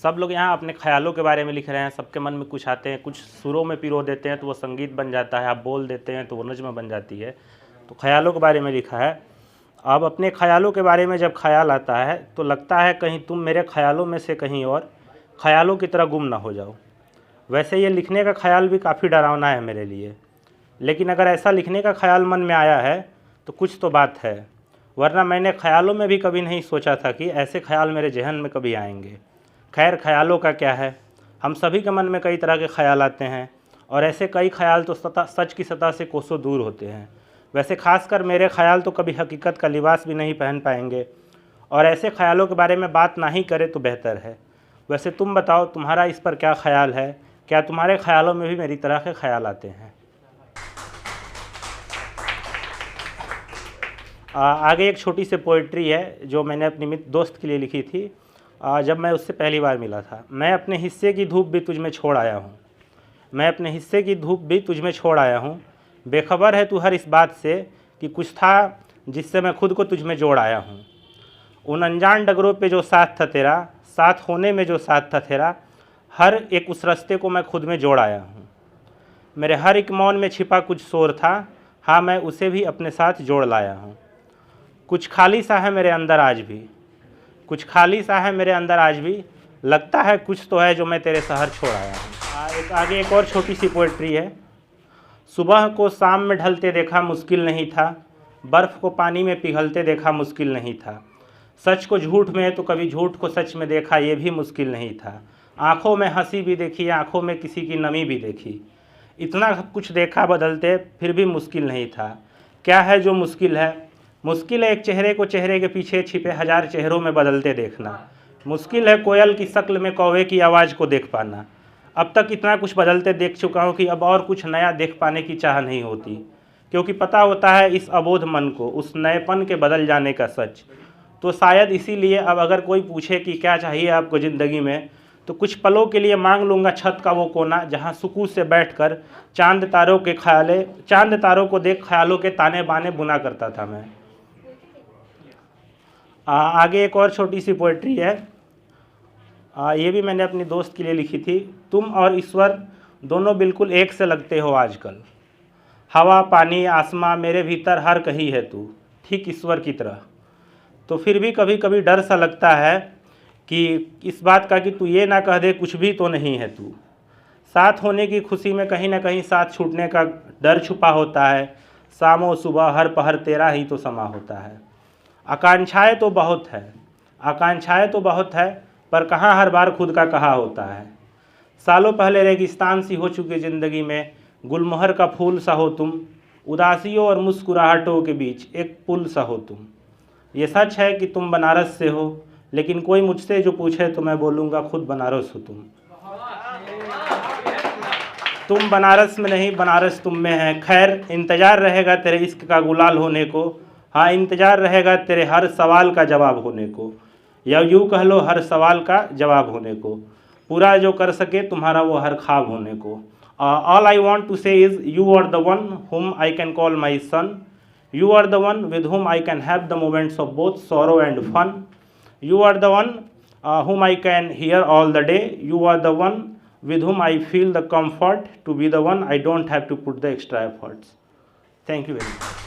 सब लोग यहाँ अपने ख्यालों के बारे में लिख रहे हैं, सबके मन में कुछ आते हैं, कुछ सुरों में पिरो देते हैं तो वो संगीत बन जाता है, आप बोल देते हैं तो वो नज़्म बन जाती है। तो ख्यालों के बारे में लिखा है। अब अपने ख्यालों के बारे में जब ख्याल आता है तो लगता है कहीं तुम मेरे ख्यालों में से कहीं और ख्यालों की तरह गुम ना हो जाओ। वैसे ये लिखने का ख्याल भी काफ़ी डरावना है मेरे लिए, लेकिन अगर ऐसा लिखने का ख्याल मन में आया है तो कुछ तो बात है, वरना मैंने ख्यालों में भी कभी नहीं सोचा था कि ऐसे ख्याल मेरे जहन में कभी आएंगे। खैर, ख्यालों का क्या है, हम सभी के मन में कई तरह के ख्याल आते हैं और ऐसे कई ख्याल तो सच की सतह से कोसों दूर होते हैं। वैसे खासकर मेरे ख्याल तो कभी हकीकत का लिबास भी नहीं पहन पाएंगे और ऐसे ख्यालों के बारे में बात ना ही करें तो बेहतर है। वैसे तुम बताओ, तुम्हारा इस पर क्या ख्याल है? क्या तुम्हारे ख्यालों में भी मेरी तरह के ख्याल आते हैं? आगे एक छोटी सी पोइट्री है जो मैंने अपनी दोस्त के लिए लिखी थी जब मैं उससे पहली बार मिला था। मैं अपने हिस्से की धूप भी तुझ में छोड़ आया हूँ, मैं अपने हिस्से की धूप भी तुझ में छोड़ आया हूँ। बेखबर है तू हर इस बात से कि कुछ था जिससे मैं खुद को तुझ में जोड़ आया हूँ। उन अनजान डगरों पे जो साथ था तेरा, साथ होने में जो साथ था तेरा, हर एक उस रास्ते को मैं खुद में जोड़ आया हूँ। मेरे हर एक मौन में छिपा कुछ शोर था, हाँ मैं उसे भी अपने साथ जोड़ लाया हूँ। कुछ खाली सा है मेरे अंदर आज भी, कुछ खाली सा है मेरे अंदर आज भी, लगता है कुछ तो है जो मैं तेरे शहर छोड़ आया हूँ। आगे एक और छोटी सी पोइट्री है। सुबह को शाम में ढलते देखा मुश्किल नहीं था, बर्फ़ को पानी में पिघलते देखा मुश्किल नहीं था। सच को झूठ में तो कभी झूठ को सच में देखा ये भी मुश्किल नहीं था। आँखों में हंसी भी देखी, आँखों में किसी की नमी भी देखी। इतना कुछ देखा बदलते फिर भी मुश्किल नहीं था। क्या है जो मुश्किल है? मुश्किल है एक चेहरे को चेहरे के पीछे छिपे हजार चेहरों में बदलते देखना। मुश्किल है कोयल की शक्ल में कौवे की आवाज़ को देख पाना। अब तक इतना कुछ बदलते देख चुका हूँ कि अब और कुछ नया देख पाने की चाह नहीं होती, क्योंकि पता होता है इस अबोध मन को उस नएपन के बदल जाने का सच। तो शायद इसीलिए अब अगर कोई पूछे कि क्या चाहिए आपको ज़िंदगी में, तो कुछ पलों के लिए मांग लूँगा छत का वो कोना जहाँ सुकून से बैठकर चांद तारों को देख ख्यालों के ताने बाने बुना करता था मैं। आगे एक और छोटी सी पोइट्री है। ये भी मैंने अपनी दोस्त के लिए लिखी थी। तुम और ईश्वर दोनों बिल्कुल एक से लगते हो आजकल। हवा पानी आसमां मेरे भीतर हर कहीं है तू, ठीक ईश्वर की तरह। तो फिर भी कभी कभी डर सा लगता है कि इस बात का कि तू ये ना कह दे कुछ भी तो नहीं है तू। साथ होने की खुशी में कहीं ना कहीं साथ छूटने का डर छुपा होता है। शामों सुबह हर पहर तेरा ही तो समा होता है। आकांक्षाएं तो बहुत है, पर कहाँ हर बार खुद का कहा होता है। सालों पहले रेगिस्तान सी हो चुकी ज़िंदगी में गुलमोहर का फूल सा हो तुम। उदासियों और मुस्कुराहटों के बीच एक पुल सा हो तुम। ये सच है कि तुम बनारस से हो, लेकिन कोई मुझसे जो पूछे तो मैं बोलूँगा खुद बनारस हो तुम। तुम बनारस में नहीं, बनारस तुम में है। खैर, इंतज़ार रहेगा तेरे इश्क का गुलाल होने को। हाँ, इंतज़ार रहेगा तेरे हर सवाल का जवाब होने को, या यूँ कह लो हर सवाल का जवाब होने को। पूरा जो कर सके तुम्हारा वो हर ख्वाब होने को। All I want to say is you are the one whom I can call my son. You are the one with whom I can have the moments of both sorrow and fun. You are the one whom I can hear all the day. You are the one with whom I feel the comfort to be the one I don't have to put the extra efforts. Thank you very much.